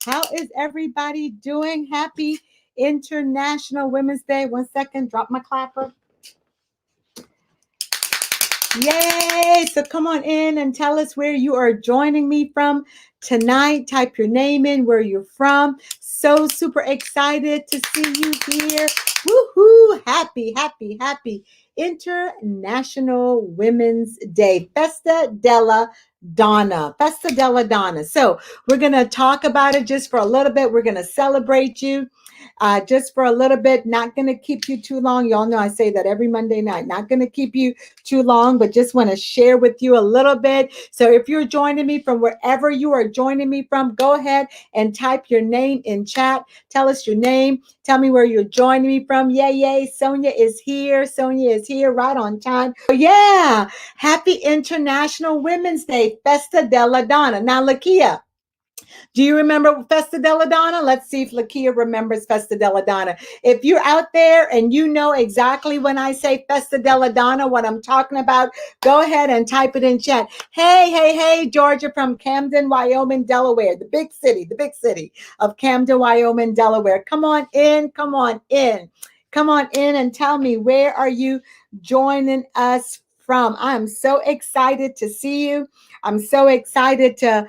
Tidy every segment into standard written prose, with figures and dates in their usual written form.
How is everybody doing? Happy International Women's Day. 1 second, drop my clapper. Yay! So come on in and tell us where you are joining me from tonight. Type your name in, where you're from. So super excited to see you here. Woohoo! Happy International Women's Day. Festa Della Donna. Festa Della Donna. So we're going to talk about it just for a little bit. We're going to celebrate you. Just for a little bit, not going to keep you too long. Y'all know I say that every Monday night. Not going to keep you too long, but just want to share with you a little bit. So if you're joining me from wherever you are joining me from, go ahead and type your name in chat. Tell us your name. Tell me where you're joining me from. Yay. Sonia is here. Right on time. So yeah. Happy International Women's Day. Festa Della Donna. Now, Lakia, do you remember Festa Della Donna? Let's see if Lakia remembers Festa Della Donna. If you're out there and you know exactly when I say Festa Della Donna, what I'm talking about, go ahead and type it in chat. Hey, Georgia from Camden, Wyoming, Delaware, the big city of Camden, Wyoming, Delaware. Come on in and tell me, where are you joining us from? I'm so excited to see you. I'm so excited to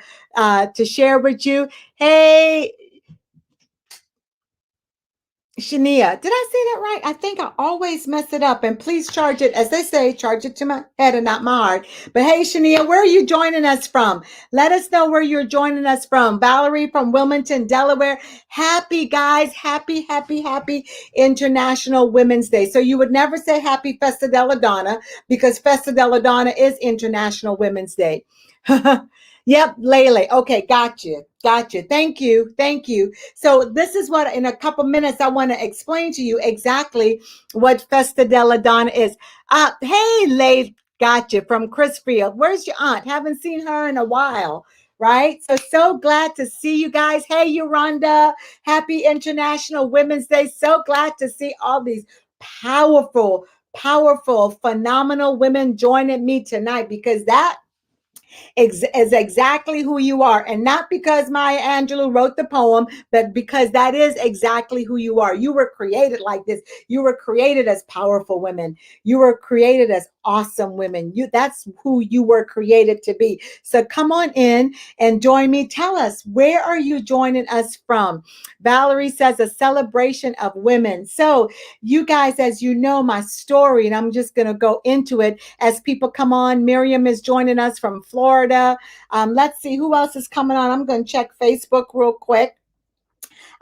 share with you. Hey, Shania, did I say that right? I think I always mess it up. And please charge it, as they say, charge it to my head and not my heart. But hey, Shania, where are you joining us from? Let us know where you're joining us from. Valerie from Wilmington, Delaware. Happy, guys. Happy International Women's Day. So you would never say happy Festa Della Donna, because Festa Della Donna is International Women's Day. Yep, Lele. Okay, got you. Thank you. So this is what, in a couple minutes, I want to explain to you exactly what Festa Della Donna is. Hey, Lele, got you, from Chrisfield. Where's your aunt? Haven't seen her in a while, right? So glad to see you guys. Hey, Yolanda, happy International Women's Day. So glad to see all these powerful, phenomenal women joining me tonight, because that is exactly who you are. And not because Maya Angelou wrote the poem, but because that is exactly who you are. You were created like this. You were created as powerful women. You were created as awesome women. That's who you were created to be. So come on in and join me. Tell us, where are you joining us from? Valerie says, a celebration of women. So you guys, as you know my story, and I'm just going to go into it as people come on. Miriam is joining us from Florida. Let's see who else is coming on. I'm going to check Facebook real quick.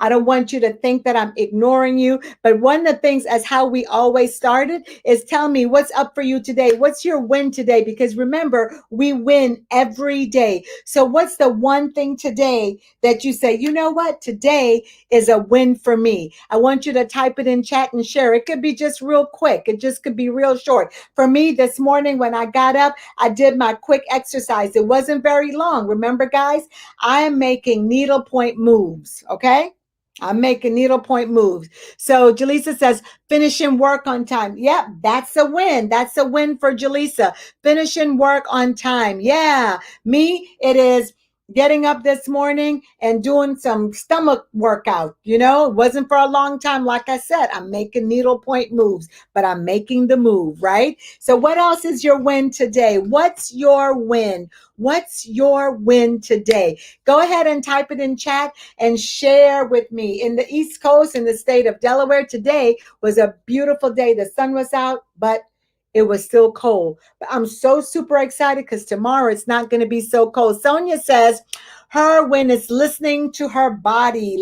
I don't want you to think that I'm ignoring you. But one of the things, as how we always started, is tell me what's up for you today. What's your win today? Because remember, we win every day. So what's the one thing today that you say, you know what? Today is a win for me. I want you to type it in chat and share. It could be just real quick. It just could be real short. For me, this morning when I got up, I did my quick exercise. It wasn't very long. Remember, guys, I am making needlepoint moves, okay? I'm making needlepoint moves. So Jaleesa says, finishing work on time. Yep, that's a win. That's a win for Jaleesa. Finishing work on time. Yeah, me, it is getting up this morning and doing some stomach workout. It wasn't for a long time. Like I said, I'm making needlepoint moves, but I'm making the move, right? So what else is your win today? What's your win? What's your win today? Go ahead and type it in chat and share with me. In the East Coast, in the state of Delaware, today was a beautiful day. The sun was out, but it was still cold. But I'm so super excited because tomorrow it's not going to be so cold. Sonia says her win is listening to her body.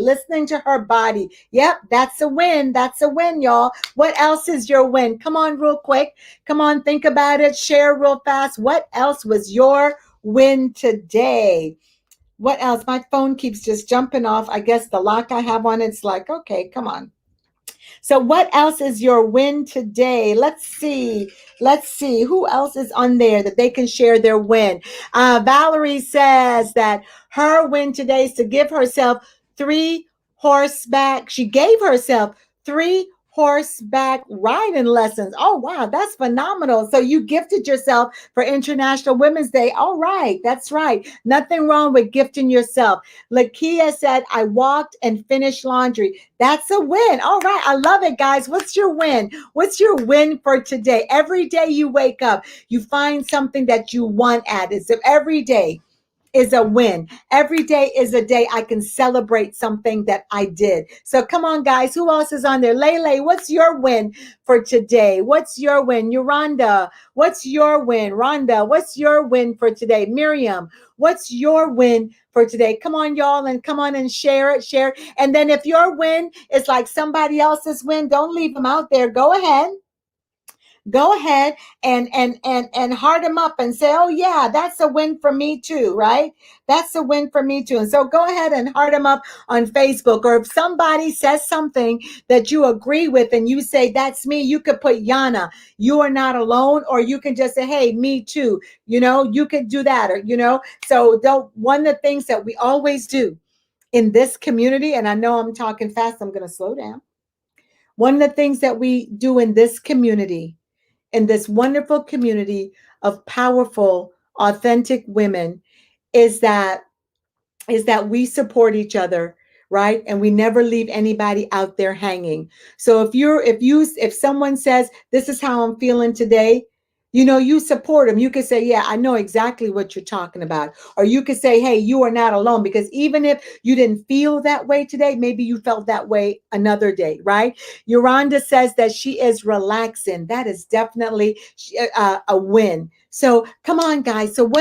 Yep, that's a win. That's a win, y'all. What else is your win? Come on, real quick. Come on, think about it. Share real fast. What else was your win today? What else? My phone keeps just jumping off. I guess the lock I have on it's like, okay, come on. So what else is your win today? Let's see who else is on there that they can share their win. Valerie says that her win today is to give herself 3 horseback. She gave herself 3 horseback riding lessons. Oh, wow, that's phenomenal. So you gifted yourself for International Women's Day. All right, that's right. Nothing wrong with gifting yourself. Lakia said, I walked and finished laundry. That's a win. All right, I love it, guys. What's your win? What's your win for today? Every day you wake up, you find something that you want at it. So every day is a win. Every day is a day I can celebrate something that I did. So come on, guys. Who else is on there? Lele, what's your win for today? What's your win? Yolanda, what's your win? Rhonda, what's your win for today? Miriam, what's your win for today? Come on, y'all, and come on and share it, share it. And then if your win is like somebody else's win, don't leave them out there. Go ahead and heart them up and say, oh yeah, that's a win for me too, right? That's a win for me too. And so go ahead and heart them up on Facebook. Or if somebody says something that you agree with and you say, that's me, you could put Yana, you are not alone. Or you can just say, hey, me too. You could do that. Or, so one of the things that we always do in this community, and I know I'm talking fast, I'm going to slow down. One of the things that we do in this community, in this wonderful community of powerful, authentic women, is that we support each other, right? And we never leave anybody out there hanging. So if someone says, this is how I'm feeling today, you support them. You could say, yeah, I know exactly what you're talking about. Or you could say, hey, you are not alone. Because even if you didn't feel that way today, maybe you felt that way another day, right? Yolanda says that she is relaxing. That is definitely a win. So come on, guys. So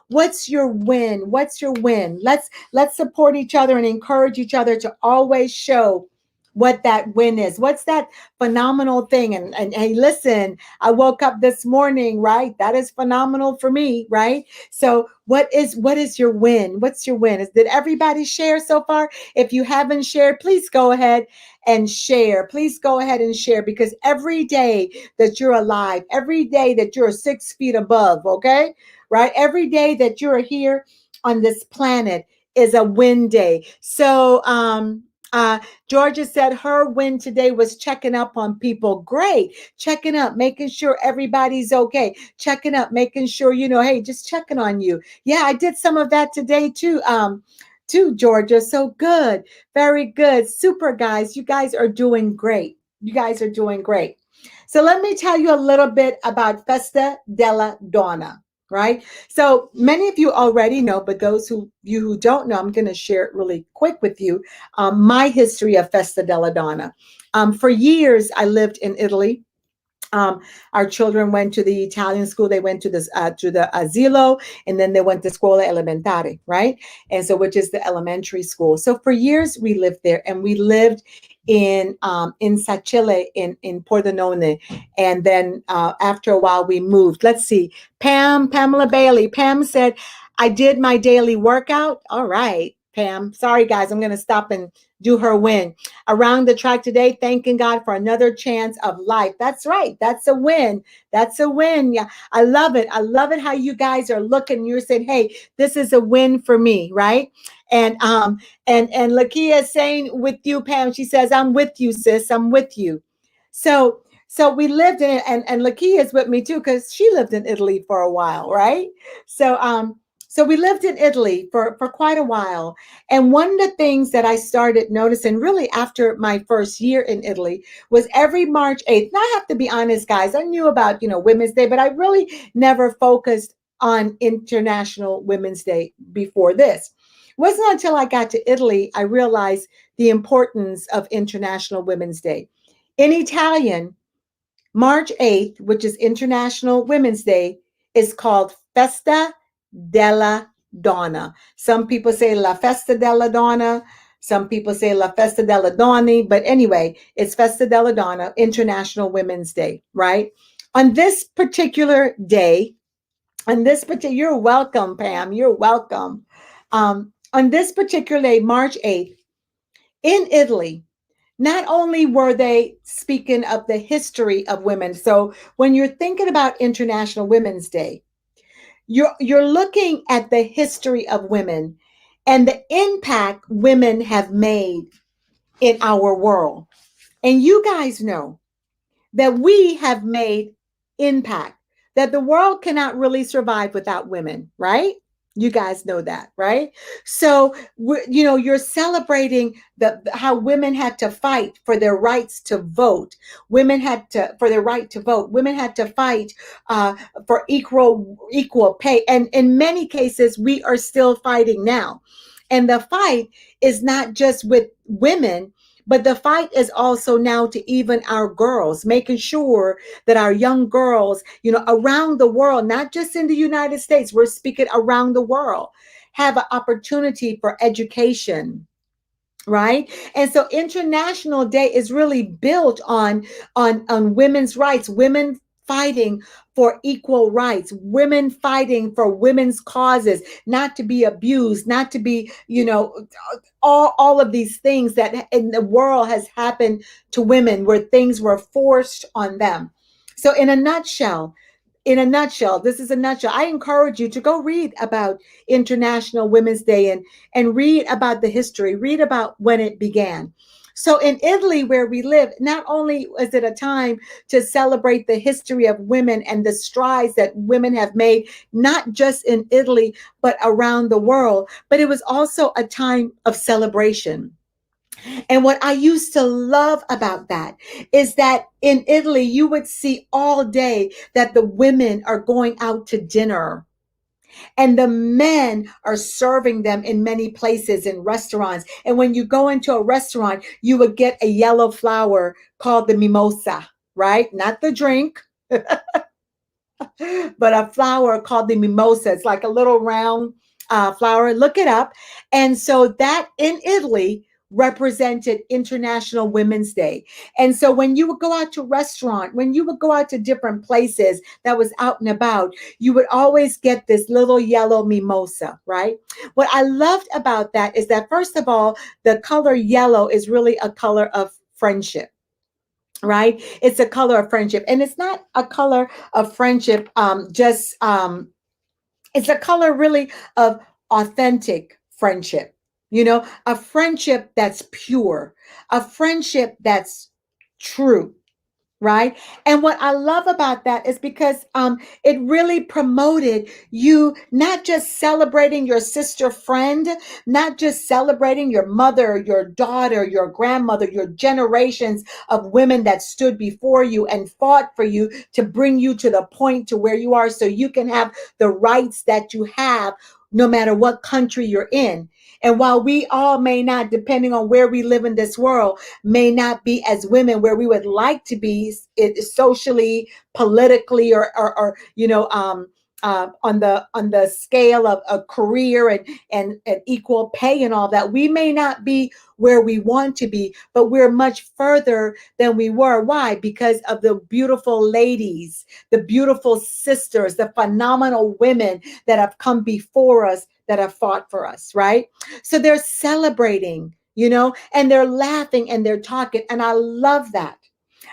what's your win? What's your win? Let's support each other and encourage each other to always show what that win is. What's that phenomenal thing? And hey, listen, I woke up this morning, right? That is phenomenal for me, right? So what is your win? What's your win? Did everybody share so far? If you haven't shared, please go ahead and share. Please go ahead and share, because every day that you're alive, every day that you're 6 feet above, okay? Right? Every day that you're here on this planet is a win day. So, Georgia said her win today was checking up on people. Great. Checking up, making sure everybody's okay. Checking up, making sure, hey, just checking on you. Yeah, I did some of that today too. Georgia. So good. Very good. Super, guys. You guys are doing great. You guys are doing great. So let me tell you a little bit about Festa Della Donna. Right? So many of you already know, but those who don't know, I'm going to share it really quick with you. My history of Festa Della Donna. For years, I lived in Italy. Our children went to the Italian school. They went to the asilo, and then they went to scuola elementare, right? And so, which is the elementary school. So for years we lived there, and we lived in Sacile in Pordenone. And then after a while we moved. Let's see, Pamela Bailey. Pam said, I did my daily workout. All right, Pam. Sorry, guys. I'm going to stop and do her win. Around the track today, thanking God for another chance of life. That's right. That's a win. That's a win. Yeah, I love it. I love it how you guys are looking. You're saying, hey, this is a win for me, right? And Lakia is saying with you, Pam, she says, I'm with you, sis. I'm with you. So we lived in it, and Lakia is with me too, because she lived in Italy for a while, right? So we lived in Italy for quite a while. And one of the things that I started noticing really after my first year in Italy was every March 8th. Now I have to be honest, guys, I knew about, Women's Day, but I really never focused on International Women's Day before this. It wasn't until I got to Italy, I realized the importance of International Women's Day. In Italian, March 8th, which is International Women's Day, is called Festa Della Donna. Some people say La Festa Della Donna. Some people say La Festa della Donna. But anyway, it's Festa Della Donna, International Women's Day, right? On this particular day, you're welcome, Pam. You're welcome. On this particular day, March 8th, in Italy, not only were they speaking of the history of women. So when you're thinking about International Women's Day, you're looking at the history of women and the impact women have made in our world. And you guys know that we have made impact, that the world cannot really survive without women, right? You guys know that, right? So, you're celebrating how women had to fight for their rights to vote. Women had to for their right to vote. Women had to fight for equal pay, and in many cases, we are still fighting now. And the fight is not just with women, but the fight is also now to even our girls, making sure that our young girls, around the world, not just in the United States, we're speaking around the world, have an opportunity for education. Right. And so International Day is really built on women's rights, women fighting for equal rights, women fighting for women's causes, not to be abused, not to be, all of these things that in the world has happened to women where things were forced on them. So this is a nutshell. I encourage you to go read about International Women's Day and read about the history, read about when it began. So in Italy, where we live, not only is it a time to celebrate the history of women and the strides that women have made, not just in Italy, but around the world, but it was also a time of celebration. And what I used to love about that is that in Italy, you would see all day that the women are going out to dinner and the men are serving them in many places in restaurants. And when you go into a restaurant, you would get a yellow flower called the mimosa, right? Not the drink, but a flower called the mimosa. It's like a little round flower. Look it up. And so that in Italy represented International Women's Day. And so when you would go out to restaurant, when you would go out to different places that was out and about, you would always get this little yellow mimosa, right? What I loved about that is that, first of all, the color yellow is really a color of friendship, right? It's a color of friendship, and it's not a color of friendship just it's a color really of authentic friendship, a friendship that's pure, a friendship that's true, right? And what I love about that is because it really promoted you not just celebrating your sister friend, not just celebrating your mother, your daughter, your grandmother, your generations of women that stood before you and fought for you to bring you to the point to where you are so you can have the rights that you have no matter what country you're in. And while we all may not, depending on where we live in this world, may not be as women where we would like to be socially, politically, or on the scale of a career and equal pay and all that, we may not be where we want to be, but we're much further than we were. Why? Because of the beautiful ladies, the beautiful sisters, the phenomenal women that have come before us, that have fought for us, right? So they're celebrating, and they're laughing and they're talking. And I love that.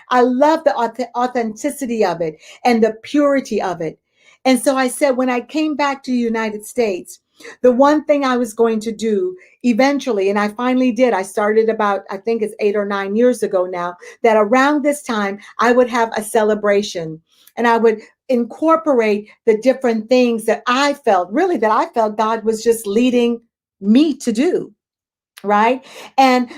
I love the authenticity of it and the purity of it. And so I said, when I came back to the United States, the one thing I was going to do eventually, and I finally did, I started about, I think it's 8 or 9 years ago now, that around this time, I would have a celebration and I would incorporate the different things that I felt God was just leading me to do, right? And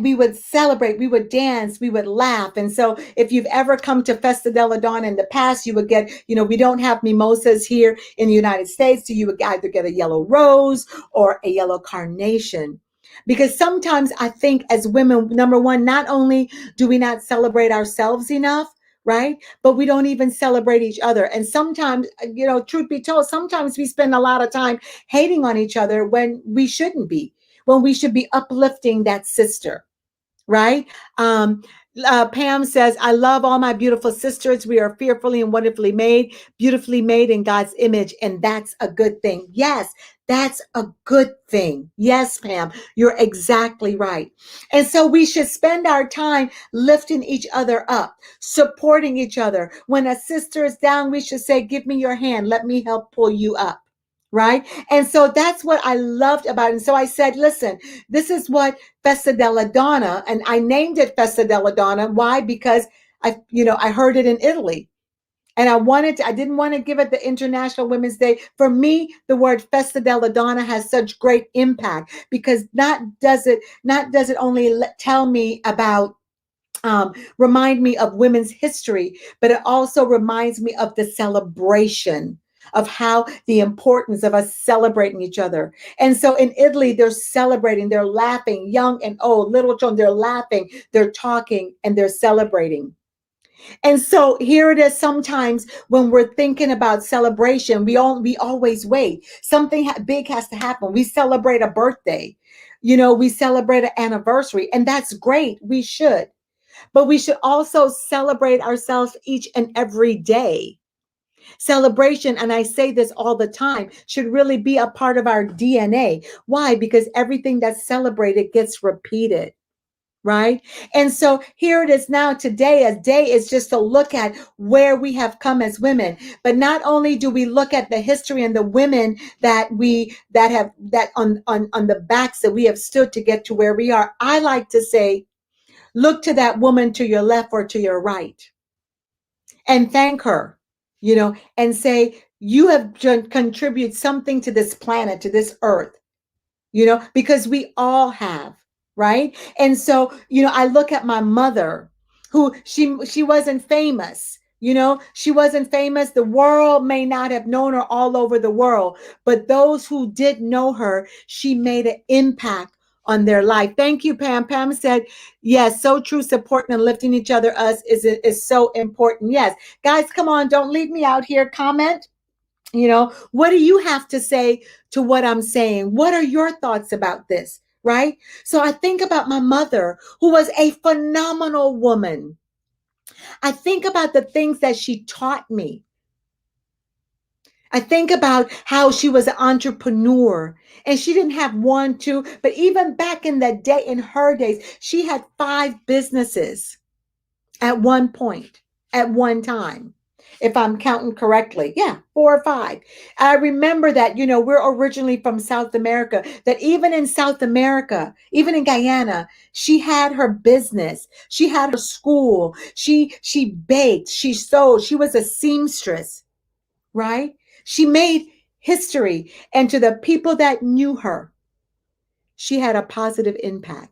we would celebrate, we would dance, we would laugh. And so if you've ever come to Festa Della Donna in the past, you would get, we don't have mimosas here in the United States, so you would either get a yellow rose or a yellow carnation. Because sometimes I think as women, number one, not only do we not celebrate ourselves enough, right? But we don't even celebrate each other. And sometimes, truth be told, sometimes we spend a lot of time hating on each other when we shouldn't be, when we should be uplifting that sister, right? Pam says, I love all my beautiful sisters. We are fearfully and wonderfully made, beautifully made in God's image. And that's a good thing. Yes, that's a good thing. Yes, Pam, you're exactly right. And so we should spend our time lifting each other up, supporting each other. When a sister is down, we should say, give me your hand. Let me help pull you up. right? And so that's what I loved about it. And so I said, listen, this is what Festa Della Donna, and I named it Festa Della Donna. Why? Because I heard it in Italy. And I didn't want to give it the International Women's Day. For me, the word Festa Della Donna has such great impact because not does it only tell me about remind me of women's history, but it also reminds me of the celebration of how the importance of us celebrating each other. And so in Italy, they're celebrating, they're laughing, young and old, little children, they're laughing, they're talking, and they're celebrating. And so here it is. Sometimes when we're thinking about celebration, we always wait. Something big has to happen. We celebrate a birthday, we celebrate an anniversary, and that's great. We should. But we should also celebrate ourselves each and every day. Celebration, and I say this all the time, should really be a part of our DNA. Why? Because everything that's celebrated gets repeated. Right. And so here it is now today. A day is just to look at where we have come as women. But not only do we look at the history and the women that on the backs that we have stood to get to where we are. I like to say, look to that woman to your left or to your right and thank her, and say, you have contributed something to this planet, to this earth, because we all have, right? And so, I look at my mother, who she wasn't famous. She wasn't famous. The world may not have known her all over the world, but those who did know her, she made an impact on their life. Thank you, Pam. Pam said, yes, so true. Supporting and lifting each other is so important. Yes. Guys, come on, don't leave me out here. Comment. What do you have to say to what I'm saying? What are your thoughts about this? Right? So I think about my mother, who was a phenomenal woman. I think about the things that she taught me. I think about how she was an entrepreneur, and she didn't have one, two, but even back in the day, in her days, she had 5 businesses at one point, at one time, if I'm counting correctly. Yeah, 4 or 5. I remember that, we're originally from South America, that even in South America, even in Guyana, she had her business. She had her school. She baked, she sewed, she was a seamstress, right? She made history. And to the people that knew her, she had a positive impact.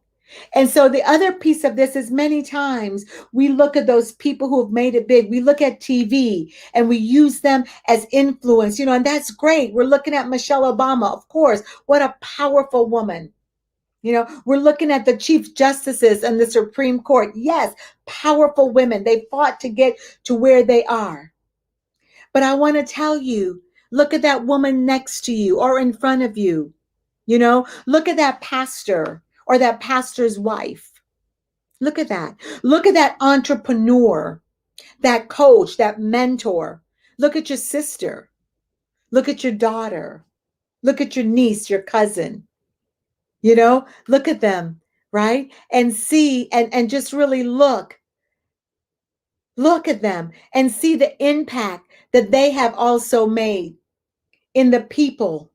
And so the other piece of this is, many times we look at those people who have made it big. We look at TV and we use them as influence, and that's great. We're looking at Michelle Obama, of course. What a powerful woman. We're looking at the chief justices and the Supreme Court. Yes, powerful women. They fought to get to where they are. But I want to tell you, look at that woman next to you or in front of you. Look at that pastor or that pastor's wife. Look at that. Look at that entrepreneur, that coach, that mentor. Look at your sister. Look at your daughter. Look at your niece, your cousin. Look at them, right? And see, and just really look at them and see the impact that they have also made in the people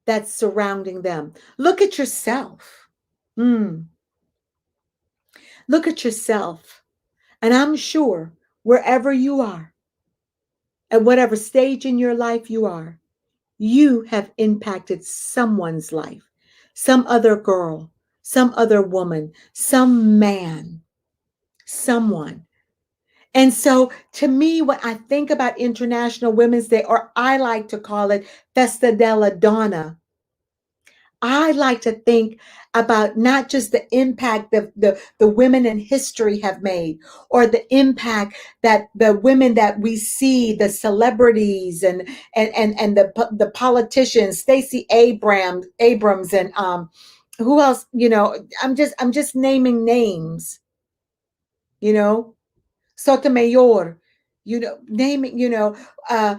that's surrounding them. Look at yourself. Look at yourself. And I'm sure wherever you are, at whatever stage in your life you are, you have impacted someone's life, some other girl, some other woman, some man, someone. And so to me, when I think about International Women's Day, or I like to call it Festa Della Donna, I like to think about not just the impact that the women in history have made, or the impact that the women that we see, the celebrities and the politicians, Stacey Abrams, and who else, I'm just naming names, Sotomayor, naming, uh,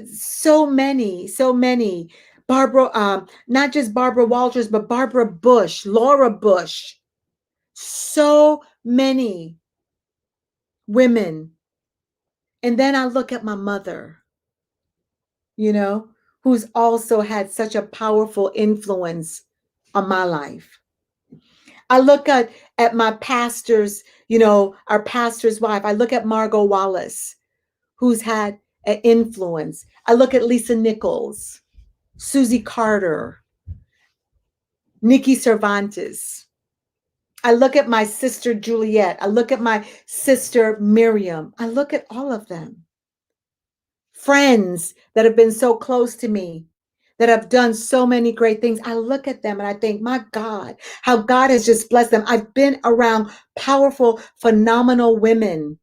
so many. Barbara, not just Barbara Walters, but Barbara Bush, Laura Bush, so many women. And then I look at my mother, who who's also had such a powerful influence on my life. I look at my pastor's, our pastor's wife. I look at Margot Wallace, who's had an influence. I look at Lisa Nichols, Susie Carter, Nikki Cervantes. I look at my sister Juliet. I look at my sister Miriam. I look at all of them. Friends that have been so close to me, that have done so many great things. I look at them and I think, my God, how God has just blessed them. I've been around powerful, phenomenal women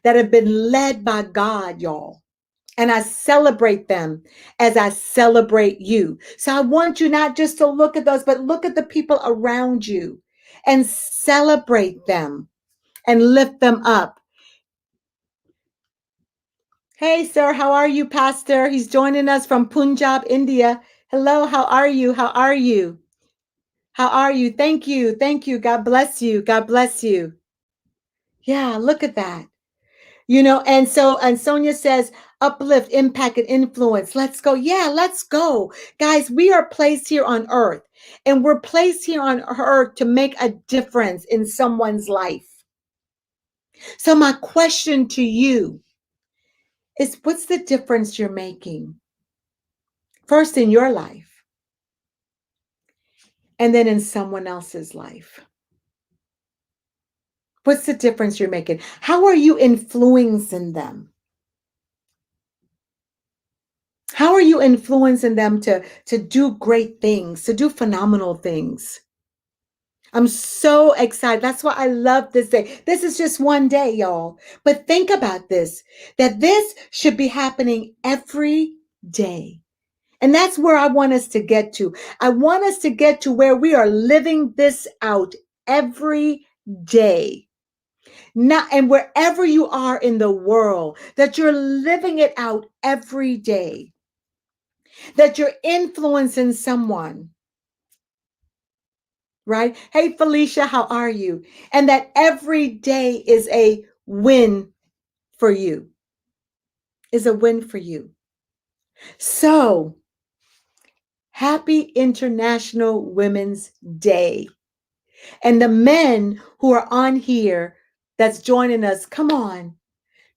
that have been led by God, y'all. And I celebrate them as I celebrate you. So I want you not just to look at those, but look at the people around you and celebrate them and lift them up. Hey, sir, how are you, Pastor? He's joining us from Punjab, India. Hello, how are you? How are you? How are you? Thank you. Thank you. God bless you. God bless you. Yeah, look at that. And Sonia says, uplift, impact, and influence. Let's go. Yeah, let's go. Guys, we are placed here on earth, and we're placed here on earth to make a difference in someone's life. So my question to you is, what's the difference you're making? First in your life, and then in someone else's life. What's the difference you're making? How are you influencing them? How are you influencing them to do great things, to do phenomenal things? I'm so excited. That's why I love this day. This is just one day, y'all. But think about this, that this should be happening every day. And that's where I want us to get to. I want us to get to where we are living this out every day. And wherever you are in the world, that you're living it out every day, that you're influencing someone, right? Hey, Felicia, how are you? And that every day is a win for you, is a win for you. So, happy International Women's Day. And the men who are on here that's joining us, come on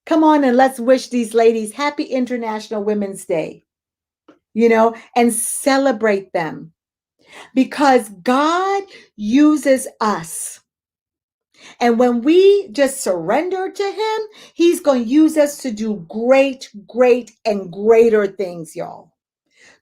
and let's wish these ladies happy International Women's Day, and celebrate them, because God uses us. And when we just surrender to him, he's going to use us to do great, great, and greater things, y'all.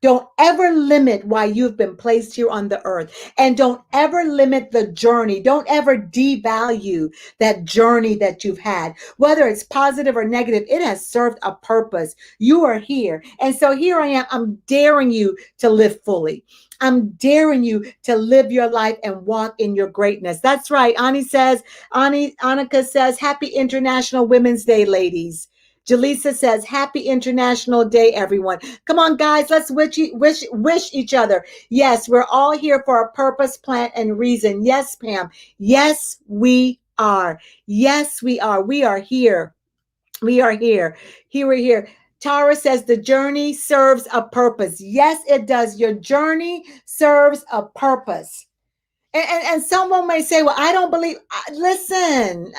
Don't ever limit why you've been placed here on the earth. And don't ever limit the journey. Don't ever devalue that journey that you've had. Whether it's positive or negative, it has served a purpose. You are here. And so here I am. I'm daring you to live fully. I'm daring you to live your life and walk in your greatness. That's right. Annika says, happy International Women's Day, ladies. Jaleesa says, happy International Day, everyone. Come on, guys, let's wish each other. Yes, we're all here for a purpose, plan, and reason. Yes, Pam. Yes, we are. Yes, we are. We are here. We are here. We're here. Tara says the journey serves a purpose. Yes, it does. Your journey serves a purpose. And someone may say, well, I don't believe. Listen,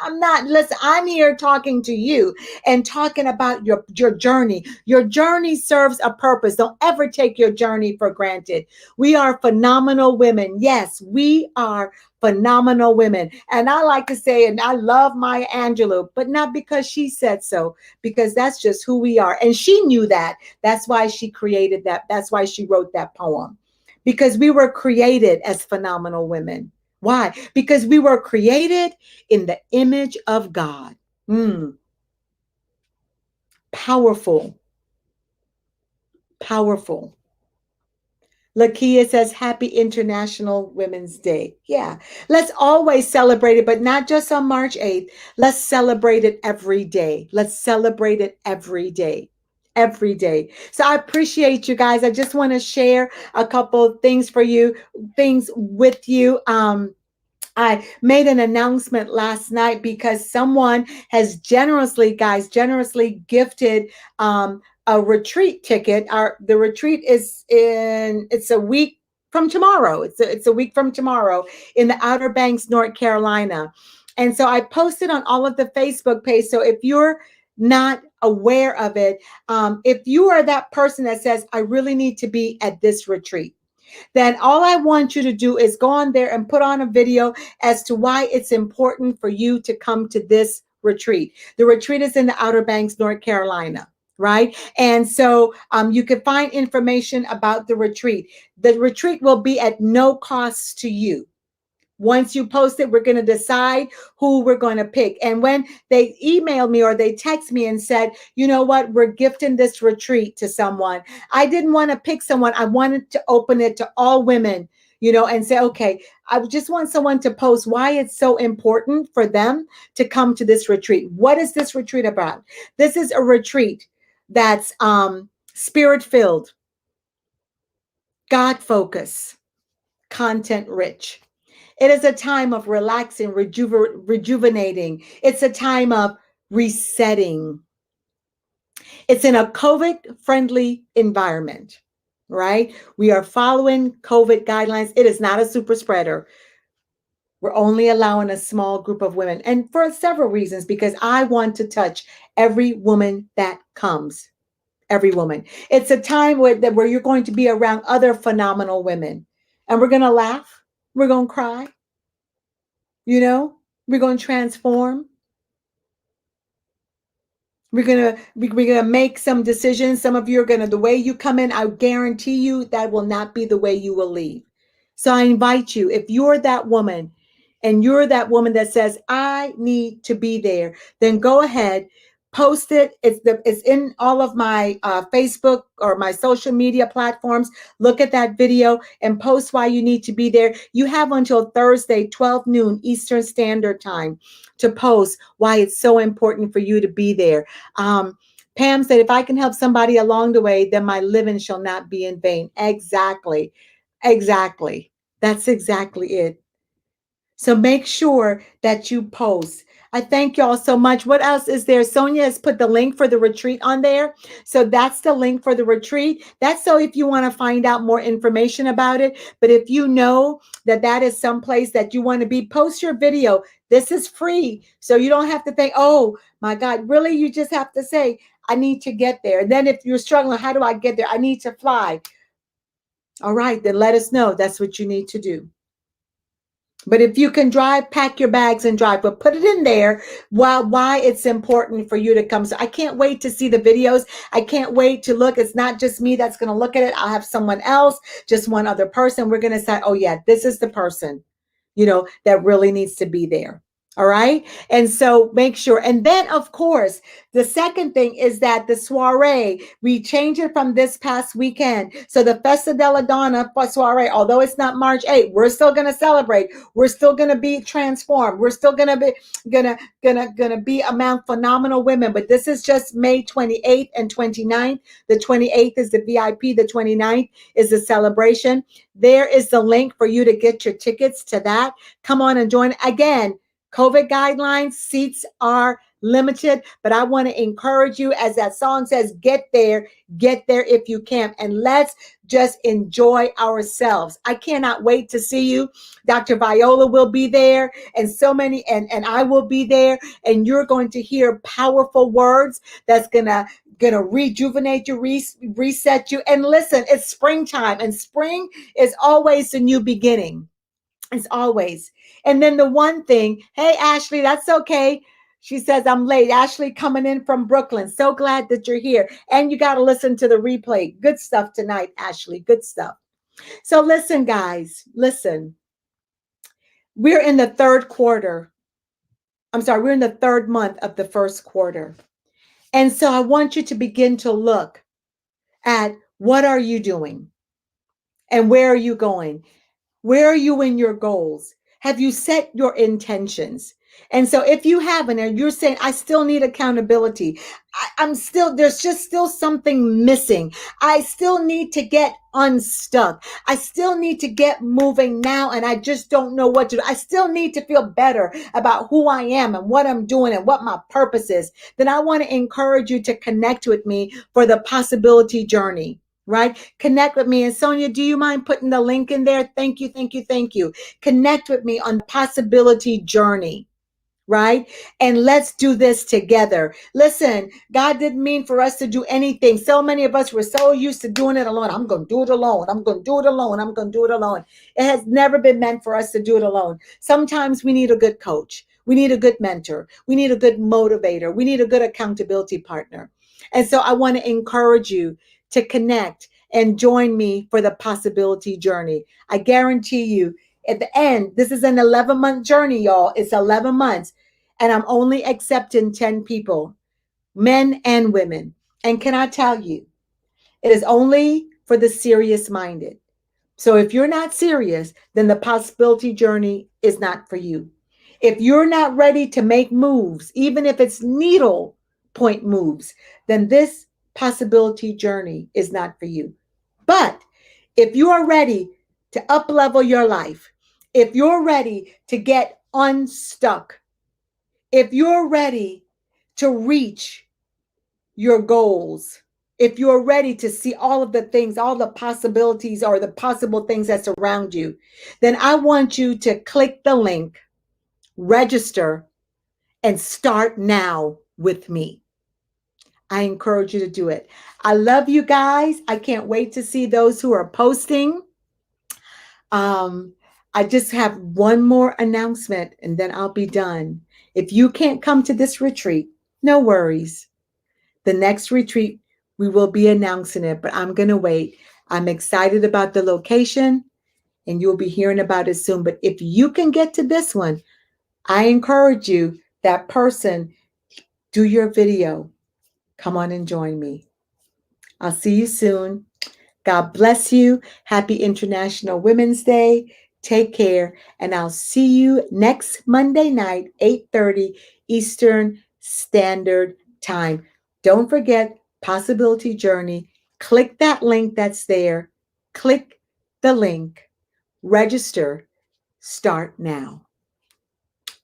I'm here talking to you and talking about your journey. Your journey serves a purpose. Don't ever take your journey for granted. We are phenomenal women. Yes, we are phenomenal women. And I like to say, and I love Maya Angelou, but not because she said so, because that's just who we are. And she knew that. That's why she created that. That's why she wrote that poem. Because we were created as phenomenal women. Why? Because we were created in the image of God. Powerful. Powerful. Lakia says, happy International Women's Day. Yeah, let's always celebrate it, but not just on March 8th. Let's celebrate it every day. Let's celebrate it every day. Every day. So I appreciate you guys. I just want to share a couple of things with you. I made an announcement last night because someone has generously gifted a retreat ticket. The retreat is it's a week from tomorrow. It's a week from tomorrow in the Outer Banks, North Carolina. And so I posted on all of the Facebook page. So if you're not aware of it, if you are that person that says, I really need to be at this retreat, then all I want you to do is go on there and put on a video as to why it's important for you to come to this retreat. The retreat is in the Outer Banks, North Carolina. Right. And so you can find information about the retreat. The retreat will be at no cost to you. Once you post it, we're going to decide who we're going to pick. And when they emailed me or they text me and said, you know what, we're gifting this retreat to someone, I didn't want to pick someone. I wanted to open it to all women, and say, okay, I just want someone to post why it's so important for them to come to this retreat. What is this retreat about? This is a retreat that's spirit-filled, God-focused, content-rich. It is a time of relaxing, rejuvenating. It's a time of resetting. It's in a COVID-friendly environment, right? We are following COVID guidelines. It is not a super spreader. We're only allowing a small group of women, and for several reasons, because I want to touch every woman that comes. Every woman. It's a time where you're going to be around other phenomenal women, and we're going to laugh. We're going to cry. We're going to transform. We're gonna make some decisions. Some of you are gonna, the way you come in, I guarantee you that will not be the way you will leave. So I invite you, if you're that woman and you're that woman that says, I need to be there, then go ahead, post it. It's in all of my Facebook or my social media platforms. Look at that video and post why you need to be there. You have until Thursday, 12 noon Eastern Standard Time to post why it's so important for you to be there. Pam said, if I can help somebody along the way, then my living shall not be in vain. Exactly. That's exactly it. So make sure that you post. I thank y'all so much. What else is there? Sonia has put the link for the retreat on there. So that's the link for the retreat. That's so if you want to find out more information about it. But if you know that is someplace that you want to be, post your video. This is free. So you don't have to think, oh my God, really? You just have to say, I need to get there. And then if you're struggling, how do I get there? I need to fly. All right, then let us know. That's what you need to do. But if you can drive, pack your bags and drive, but put it in there why it's important for you to come. So I can't wait to see the videos. I can't wait to look. It's not just me that's going to look at it. I'll have someone else, just one other person. We're going to say, oh yeah, this is the person, that really needs to be there. All right. And so make sure. And then, of course, the second thing is that the soiree, we changed it from this past weekend. So the Festa Della Donna soiree, although it's not March 8th, we're still going to celebrate. We're still going to be transformed. We're still going to be gonna be among phenomenal women. But this is just May 28th and 29th. The 28th is the VIP. The 29th is the celebration. There is the link for you to get your tickets to that. Come on and join. Again, COVID guidelines, seats are limited, but I want to encourage you, as that song says, get there if you can, and let's just enjoy ourselves. I cannot wait to see you. Dr. Viola will be there, and so many, and I will be there, and you're going to hear powerful words that's gonna rejuvenate you, reset you. And listen, it's springtime, and spring is always the new beginning. It's always. And then the one thing, hey, Ashley, that's okay. She says, I'm late. Ashley coming in from Brooklyn. So glad that you're here. And you got to listen to the replay. Good stuff tonight, Ashley. Good stuff. So listen, guys, listen. We're in the third quarter. We're in the third month of the first quarter. And so I want you to begin to look at what are you doing and where are you going? Where are you in your goals? Have you set your intentions? And so if you haven't, and you're saying, I still need accountability, there's just still something missing. I still need to get unstuck. I still need to get moving now. And I just don't know what to do. I still need to feel better about who I am and what I'm doing and what my purpose is. Then I want to encourage you to connect with me for the possibility journey. Right? Connect with me. And Sonia, do you mind putting the link in there? Thank you, thank you, thank you. Connect with me on the possibility journey. Right? And let's do this together. Listen, God didn't mean for us to do anything. So many of us were so used to doing it alone. I'm going to do it alone. I'm going to do it alone. I'm going to do it alone. It has never been meant for us to do it alone. Sometimes we need a good coach. We need a good mentor. We need a good motivator. We need a good accountability partner. And so I want to encourage you to connect and join me for the possibility journey. I guarantee you, at the end, this is an 11-month journey, y'all. It's 11 months. And I'm only accepting 10 people, men and women. And can I tell you, it is only for the serious minded. So if you're not serious, then the possibility journey is not for you. If you're not ready to make moves, even if it's needle point moves, then this possibility journey is not for you. But if you are ready to up level your life, if you're ready to get unstuck, if you're ready to reach your goals, if you're ready to see all of the things, all the possibilities or the possible things that surround you, then I want you to click the link, register, and start now with me. I encourage you to do it. I love you guys. I can't wait to see those who are posting. I just have one more announcement and then I'll be done. If you can't come to this retreat, no worries. The next retreat, we will be announcing it, but I'm going to wait. I'm excited about the location and you'll be hearing about it soon. But if you can get to this one, I encourage you, that person, do your video. Come on and join me. I'll see you soon. God bless you. Happy International Women's Day. Take care. And I'll see you next Monday night, 8:30 Eastern Standard Time. Don't forget Possibility Journey. Click that link that's there. Click the link. Register. Start now.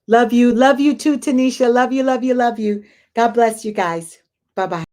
Love you. Love you too, Tanisha. Love you, love you, love you. God bless you guys. Bye-bye.